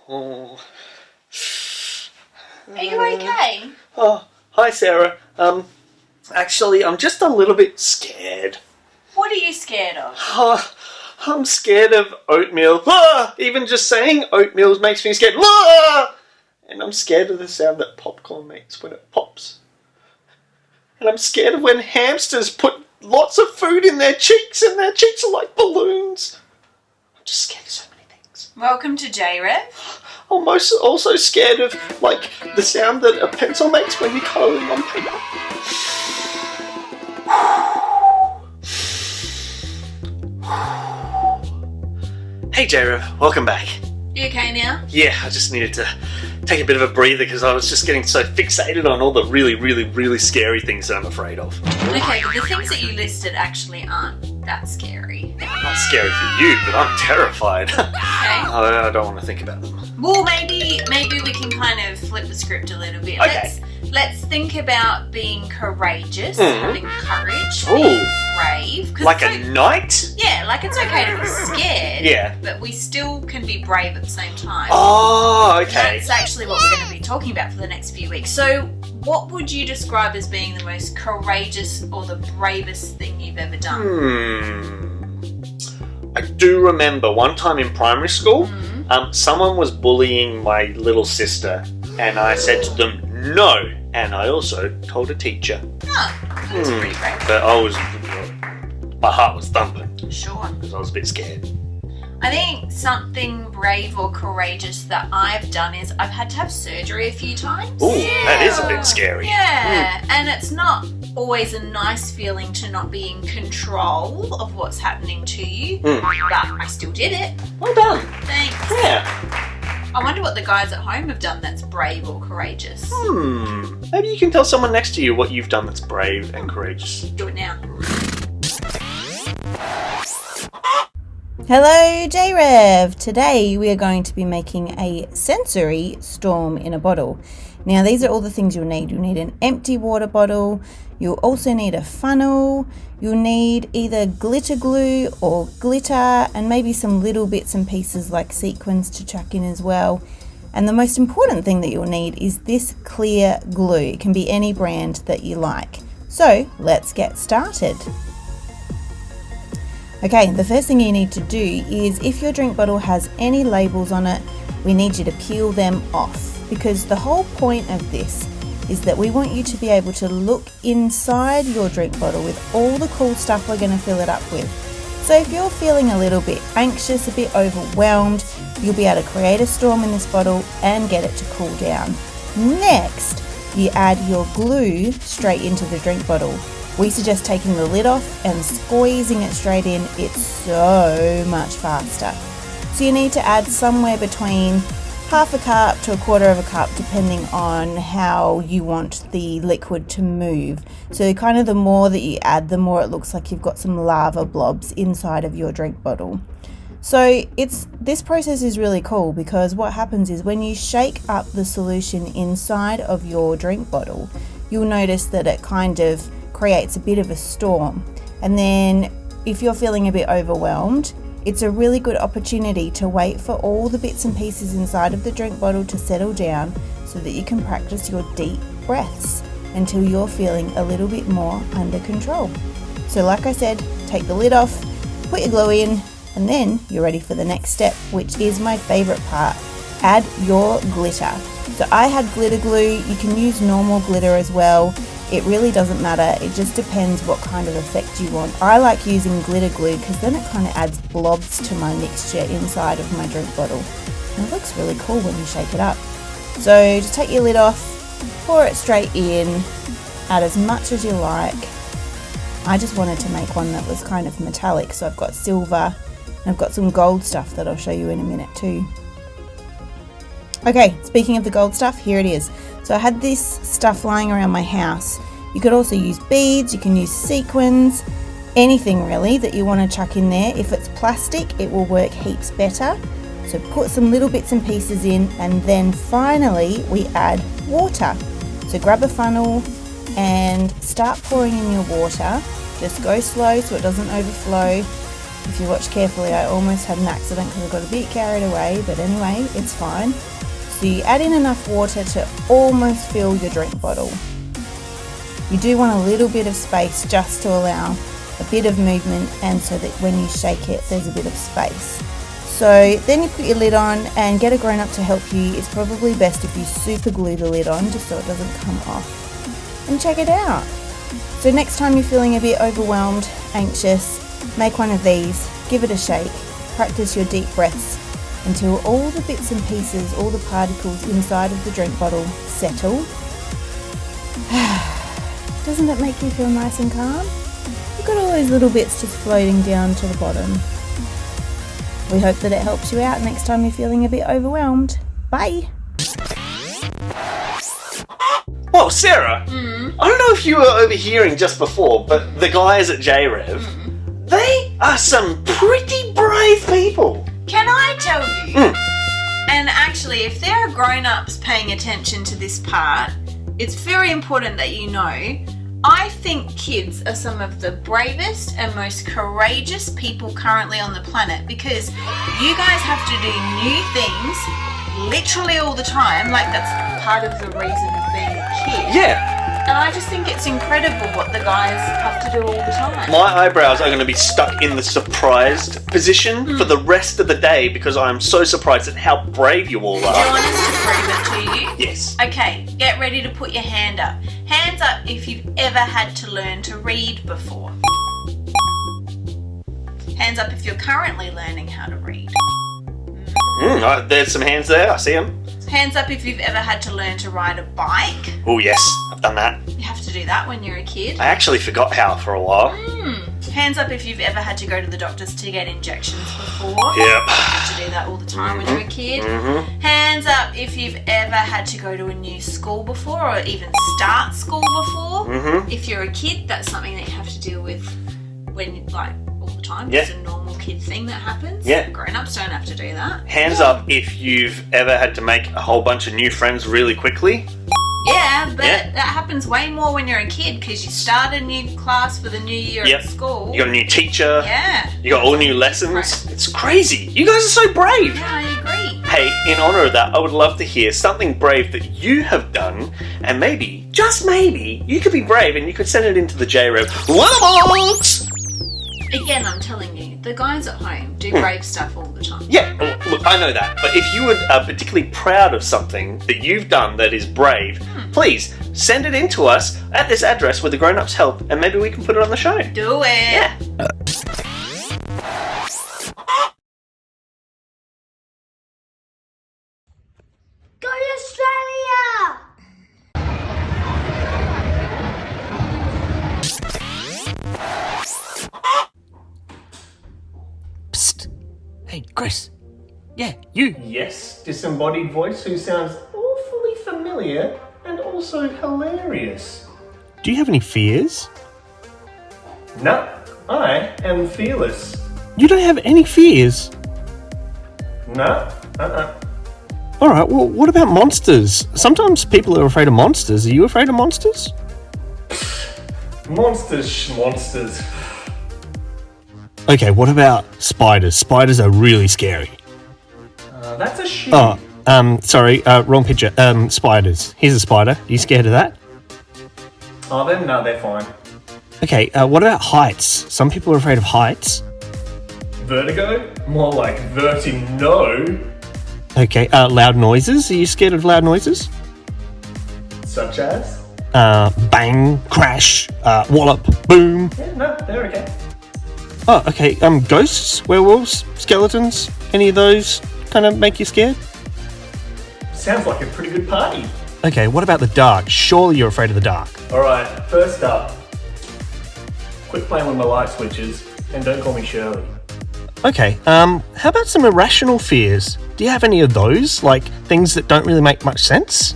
Oh. Are you okay? Oh, hi Sarah. Actually, I'm just a little bit scared. What are you scared of? I'm scared of oatmeal. Even just saying oatmeal makes me scared. And I'm scared of the sound that popcorn makes when it pops. And I'm scared of when hamsters put lots of food in their cheeks and their cheeks are like balloons. I'm just scared of so many things. Welcome to JRev. I'm also scared of, like, the sound that a pencil makes when you're colouring on paper. Hey JRev, welcome back. You okay now? Yeah, I just needed to take a bit of a breather because I was just getting so fixated on all the really scary things that I'm afraid of. Okay, but the things that you listed actually aren't that scary. Not scary for you, but I'm terrified. Okay. I don't want to think about them. Well, maybe we can kind of flip the script a little bit. Okay. Let's think about being courageous, having courage, Ooh. being brave. Like a knight? Yeah, like it's okay to be scared. Yeah. But we still can be brave at the same time. Oh, okay. That's actually what we're going to be talking about for the next few weeks. So, what would you describe as being the most courageous or the bravest thing you've ever done? I do remember one time in primary school, someone was bullying my little sister, and I said to them, no. And I also told a teacher. Oh, that's pretty brave. But my heart was thumping. Sure. Because I was a bit scared. I think something brave or courageous that I've done is I've had to have surgery a few times. Ooh, that is a bit scary. Yeah, and it's not always a nice feeling to not be in control of what's happening to you, but I still did it. Well done. Thanks. Yeah. I wonder what the guys at home have done that's brave or courageous. Maybe you can tell someone next to you what you've done that's brave and courageous. Do it now. Hello JRev! Today we are going to be making a sensory storm in a bottle. Now these are all the things you'll need. You'll need an empty water bottle, you'll also need a funnel, you'll need either glitter glue or glitter and maybe some little bits and pieces like sequins to chuck in as well. And the most important thing that you'll need is this clear glue. It can be any brand that you like. So let's get started. Okay, the first thing you need to do is if your drink bottle has any labels on it, we need you to peel them off because the whole point of this is that we want you to be able to look inside your drink bottle with all the cool stuff we're going to fill it up with. So if you're feeling a little bit anxious, a bit overwhelmed, you'll be able to create a storm in this bottle and get it to cool down. Next, you add your glue straight into the drink bottle. We suggest taking the lid off and squeezing it straight in. It's so much faster. So you need to add somewhere between half a cup to a quarter of a cup depending on how you want the liquid to move. So kind of the more that you add, the more it looks like you've got some lava blobs inside of your drink bottle. So this process is really cool because what happens is when you shake up the solution inside of your drink bottle, you'll notice that it kind of creates a bit of a storm. And then if you're feeling a bit overwhelmed, it's a really good opportunity to wait for all the bits and pieces inside of the drink bottle to settle down so that you can practice your deep breaths until you're feeling a little bit more under control. So like I said, take the lid off, put your glue in, and then you're ready for the next step, which is my favorite part. Add your glitter. So I had glitter glue. You can use normal glitter as well. It really doesn't matter. It just depends what kind of effect you want. I like using glitter glue because then it kind of adds blobs to my mixture inside of my drink bottle. And it looks really cool when you shake it up. So just take your lid off, pour it straight in, add as much as you like. I just wanted to make one that was kind of metallic, so I've got silver and I've got some gold stuff that I'll show you in a minute too. Okay, speaking of the gold stuff, here it is. So I had this stuff lying around my house. You could also use beads, you can use sequins, anything really that you want to chuck in there. If it's plastic, it will work heaps better. So put some little bits and pieces in, and then finally we add water. So grab a funnel and start pouring in your water. Just go slow so it doesn't overflow. If you watch carefully, I almost had an accident because I got a bit carried away, but anyway, it's fine. So you add in enough water to almost fill your drink bottle. You do want a little bit of space just to allow a bit of movement, and so that when you shake it, there's a bit of space. So then you put your lid on and get a grown-up to help you. It's probably best if you super glue the lid on just so it doesn't come off. And check it out. So next time you're feeling a bit overwhelmed, anxious, make one of these, give it a shake, practice your deep breaths until all the bits and pieces, all the particles inside of the drink bottle settle. Doesn't it make you feel nice and calm? You've got all those little bits just floating down to the bottom. We hope that it helps you out next time you're feeling a bit overwhelmed. Bye! Well, Sarah, I don't know if you were overhearing just before, but the guys at JRev, they are some pretty brave people. Can I tell you? And actually, if there are grown-ups paying attention to this part, it's very important that you know, I think kids are some of the bravest and most courageous people currently on the planet, because you guys have to do new things literally all the time. Like, that's part of the reason of being a kid. Yeah. And I just think it's incredible what the guys have to do all the time. My eyebrows are going to be stuck in the surprised position for the rest of the day because I'm so surprised at how brave you all Do you are. want us to prove it to you? Yes. Okay, get ready to put your hand up. Hands up if you've ever had to learn to read before. Hands up if you're currently learning how to read. There's some hands there. I see them. Hands up if you've ever had to learn to ride a bike. Oh, yes. I've done that. You have to do that when you're a kid. I actually forgot how for a while. Hands up if you've ever had to go to the doctors to get injections before. Yep. You have to do that all the time when you're a kid. Hands up if you've ever had to go to a new school before, or even start school before. If you're a kid, that's something that you have to deal with when, like, all the time. Yeah. It's a normal kid thing that happens. Yeah. Grown-ups don't have to do that. Hands up if you've ever had to make a whole bunch of new friends really quickly. Yeah, but Yeah. that happens way more when you're a kid, because you start a new class for the new year Yep. at school. You got a new teacher. Yeah. You got all new lessons. Right. It's crazy. You guys are so brave. Yeah, I agree. Hey, in honour of that, I would love to hear something brave that you have done, and maybe, just maybe, you could be brave and you could send it into the JRev box. Again, I'm telling you, the guys at home do brave stuff all the time. Yeah, well, look, I know that, but if you are particularly proud of something that you've done that is brave, please send it in to us at this address with the grown-ups' help, and maybe we can put it on the show. Do it. Yeah. Go to Australia! Psst. Hey, Chris. Yeah, you. Yes, disembodied voice who sounds awfully familiar and also hilarious. Do you have any fears? No, I am fearless. You don't have any fears? No, Alright, well, what about monsters? Sometimes people are afraid of monsters. Are you afraid of monsters? Monsters, schmonsters. Okay, what about spiders? Spiders are really scary. That's a shoe. Sorry, wrong picture. Spiders. Here's a spider. Are you scared of that? Oh, then no, they're fine. Okay, what about heights? Some people are afraid of heights. Vertigo? More like verti-no. Okay, loud noises. Are you scared of loud noises? Such as? Bang, crash, wallop, boom. Yeah, no, they're okay. Oh, okay, ghosts, werewolves, skeletons, any of those kind of make you scared? Sounds like a pretty good party. Okay, what about the dark? Surely you're afraid of the dark. Alright, first up. Quit playing with my light switches and don't call me Shirley. Okay, how about some irrational fears? Do you have any of those? Like, things that don't really make much sense?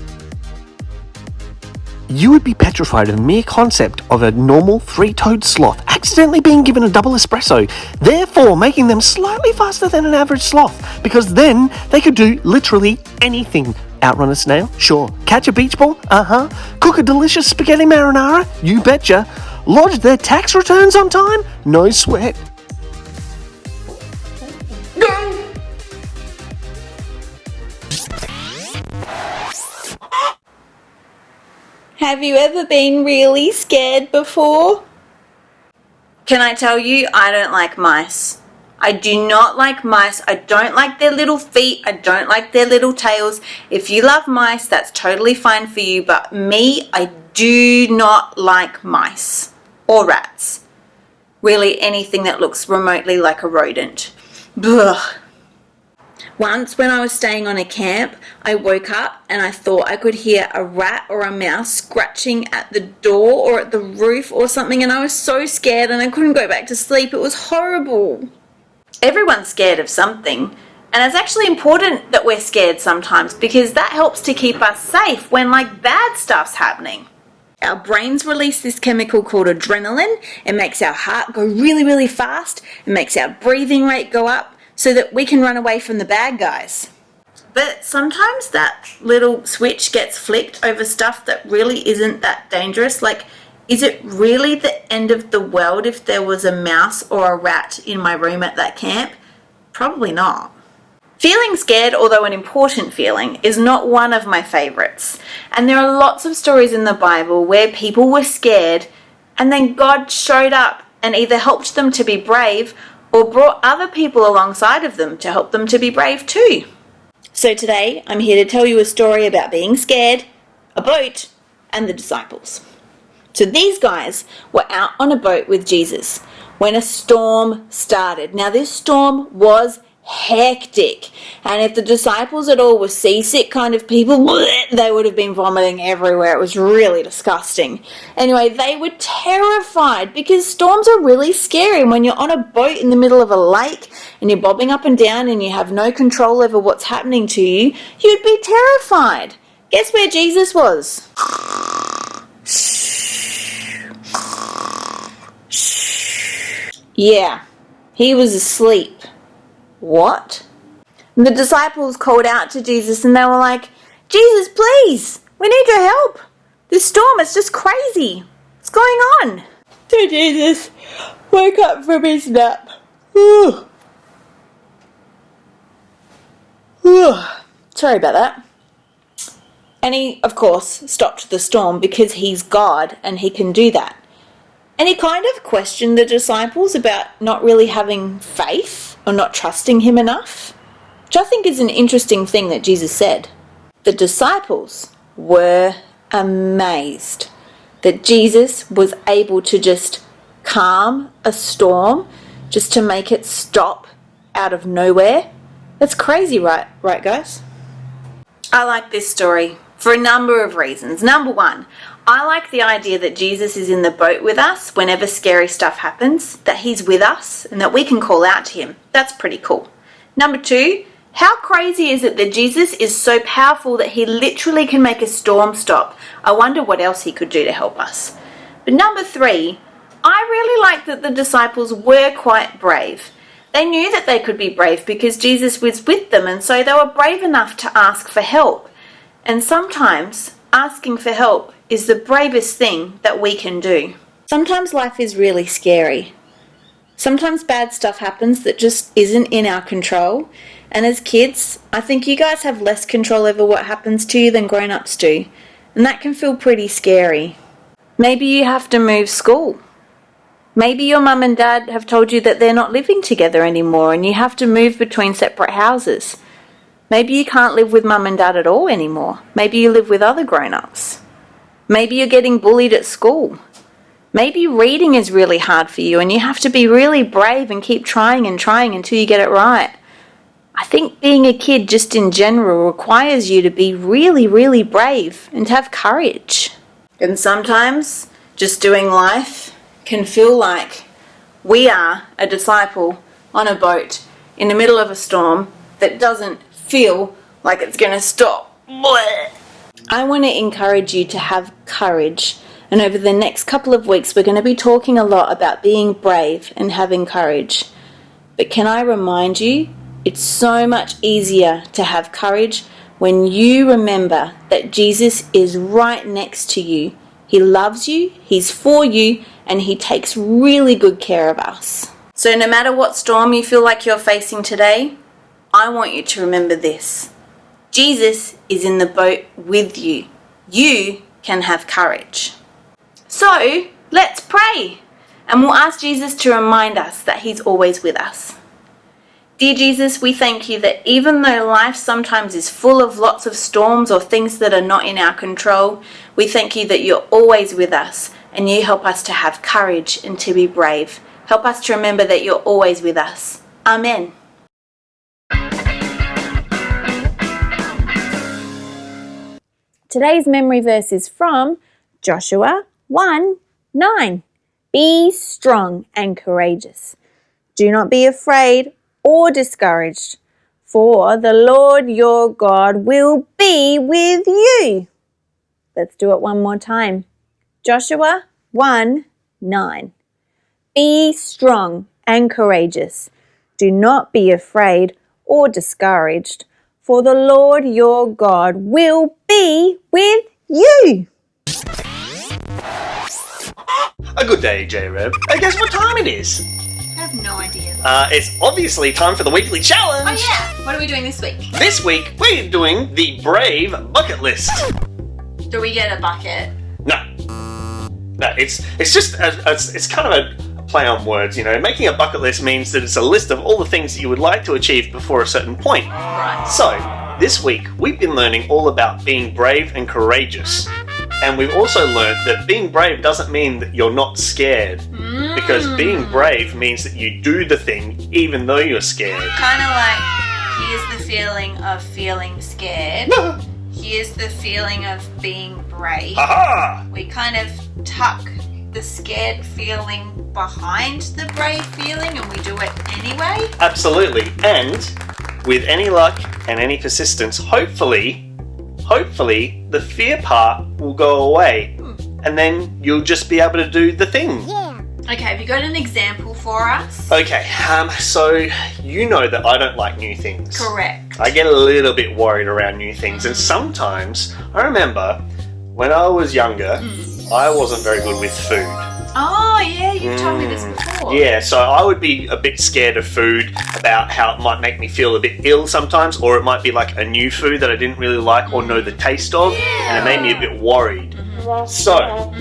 You would be petrified of the mere concept of a normal three-toed sloth accidentally being given a double espresso, therefore making them slightly faster than an average sloth, because then they could do literally anything. Outrun a snail? Sure. Catch a beach ball? Uh-huh. Cook a delicious spaghetti marinara? You betcha. Lodge their tax returns on time? No sweat. Have you ever been really scared before? Can I tell you, I don't like mice. I do not like mice. I don't like their little feet. I don't like their little tails. If you love mice, that's totally fine for you. But me, I do not like mice or rats. Really anything that looks remotely like a rodent. Ugh. Once when I was staying on a camp, I woke up and I thought I could hear a rat or a mouse scratching at the door or at the roof or something, and I was so scared and I couldn't go back to sleep. It was horrible. Everyone's scared of something, and it's actually important that we're scared sometimes because that helps to keep us safe when bad stuff's happening. Our brains release this chemical called adrenaline. It makes our heart go really, really fast. It makes our breathing rate go up so that we can run away from the bad guys. But sometimes that little switch gets flicked over stuff that really isn't that dangerous. Is it really the end of the world if there was a mouse or a rat in my room at that camp? Probably not. Feeling scared, although an important feeling, is not one of my favourites. And there are lots of stories in the Bible where people were scared and then God showed up and either helped them to be brave or brought other people alongside of them to help them to be brave too. So today I'm here to tell you a story about being scared, a boat, and the disciples. So these guys were out on a boat with Jesus when a storm started. Now this storm was hectic, and if the disciples at all were seasick kind of people, they would have been vomiting everywhere. It was really disgusting. Anyway, they were terrified because storms are really scary. When you're on a boat in the middle of a lake and you're bobbing up and down and you have no control over what's happening to you, you'd be terrified. Guess where Jesus was? Yeah, he was asleep. What? And the disciples called out to Jesus and they were like, Jesus, please, we need your help. This storm is just crazy. What's going on? So Jesus woke up from his nap. Sorry about that. And he, of course, stopped the storm because he's God and he can do that. And he kind of questioned the disciples about not really having faith or not trusting him enough, which I think is an interesting thing that Jesus said. The disciples were amazed that Jesus was able to just calm a storm, just to make it stop out of nowhere. That's crazy, right guys? I like this story for a number of reasons. Number one, I like the idea that Jesus is in the boat with us whenever scary stuff happens, that he's with us and that we can call out to him. That's pretty cool. Number two, how crazy is it that Jesus is so powerful that he literally can make a storm stop? I wonder what else he could do to help us. But number three, I really like that the disciples were quite brave. They knew that they could be brave because Jesus was with them, and so they were brave enough to ask for help. And sometimes asking for help is the bravest thing that we can do. Sometimes life is really scary. Sometimes bad stuff happens that just isn't in our control. And as kids, I think you guys have less control over what happens to you than grown-ups do. And that can feel pretty scary. Maybe you have to move school. Maybe your mum and dad have told you that they're not living together anymore and you have to move between separate houses. Maybe you can't live with mum and dad at all anymore. Maybe you live with other grown-ups. Maybe you're getting bullied at school. Maybe reading is really hard for you and you have to be really brave and keep trying until you get it right. I think being a kid just in general requires you to be really, really brave and to have courage. And sometimes just doing life can feel like we are a disciple on a boat in the middle of a storm that doesn't feel like it's going to stop. Blech. I want to encourage you to have courage, and over the next couple of weeks we're going to be talking a lot about being brave and having courage. But can I remind you, it's so much easier to have courage when you remember that Jesus is right next to you. He loves you, he's for you, and he takes really good care of us. So no matter what storm you feel like you're facing today, I want you to remember this. Jesus is in the boat with you. You can have courage. So, let's pray. And we'll ask Jesus to remind us that he's always with us. Dear Jesus, we thank you that even though life sometimes is full of lots of storms or things that are not in our control, we thank you that you're always with us and you help us to have courage and to be brave. Help us to remember that you're always with us. Amen. Today's memory verse is from Joshua 1:9. Be strong and courageous. Do not be afraid or discouraged, for the Lord your God will be with you. Let's do it one more time. Joshua 1:9. Be strong and courageous. Do not be afraid or discouraged, for the Lord your God will be with you. A good day, JRev. Hey, guess what time it is? I have no idea. It's obviously time for the weekly challenge. Oh yeah, what are we doing this week? This week, we're doing the Brave bucket list. Do we get a bucket? No, it's just it's kind of a play on words, you know. Making a bucket list means that it's a list of all the things that you would like to achieve before a certain point. Right. So, this week, we've been learning all about being brave and courageous. And we've also learned that being brave doesn't mean that you're not scared. Because being brave means that you do the thing even though you're scared. Kind of like, here's the feeling of feeling scared. Here's the feeling of being brave. Aha! We kind of tuck the scared feeling behind the brave feeling and we do it anyway. Absolutely. And with any luck and any persistence, hopefully the fear part will go away. And then you'll just be able to do the thing. Yeah. Okay, have you got an example for us? Okay, so you know that I don't like new things. Correct. I get a little bit worried around new things, and sometimes I remember when I was younger, I wasn't very good with food. Oh yeah, you've told me this before. Yeah, so I would be a bit scared of food, about how it might make me feel a bit ill sometimes, or it might be like a new food that I didn't really like or know the taste of, and it made me a bit worried. So,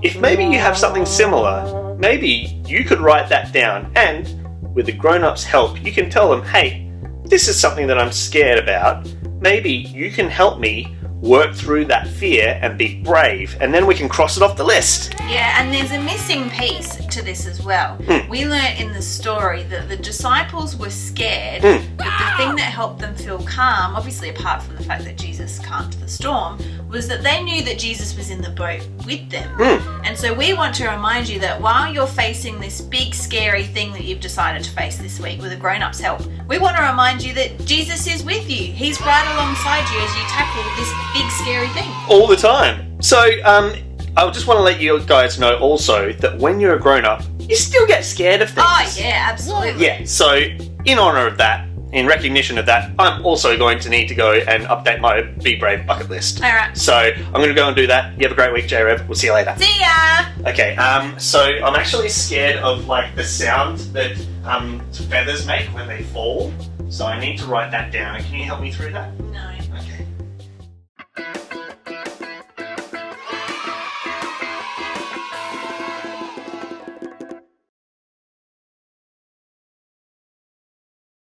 if maybe you have something similar, maybe you could write that down, and with the grown-ups' help, you can tell them, hey, this is something that I'm scared about. Maybe you can help me work through that fear and be brave, and then we can cross it off the list. Yeah, and there's a missing piece to this as well. We learnt in the story that the disciples were scared, but the thing that helped them feel calm, obviously apart from the fact that Jesus calmed the storm, was that they knew that Jesus was in the boat with them. And so we want to remind you that while you're facing this big scary thing that you've decided to face this week with a grown-up's help, we want to remind you that Jesus is with you. He's right alongside you as you tackle this big scary thing. All the time. So, I just want to let you guys know also that when you're a grown-up, you still get scared of things. Oh yeah, absolutely. Yeah, so in honour of that, in recognition of that, I'm also going to need to go and update my Be Brave bucket list. Alright. So I'm going to go and do that. You have a great week, JRev. We'll see you later. See ya! Okay, so I'm actually scared of like the sound that feathers make when they fall. So I need to write that down. Can you help me through that? No.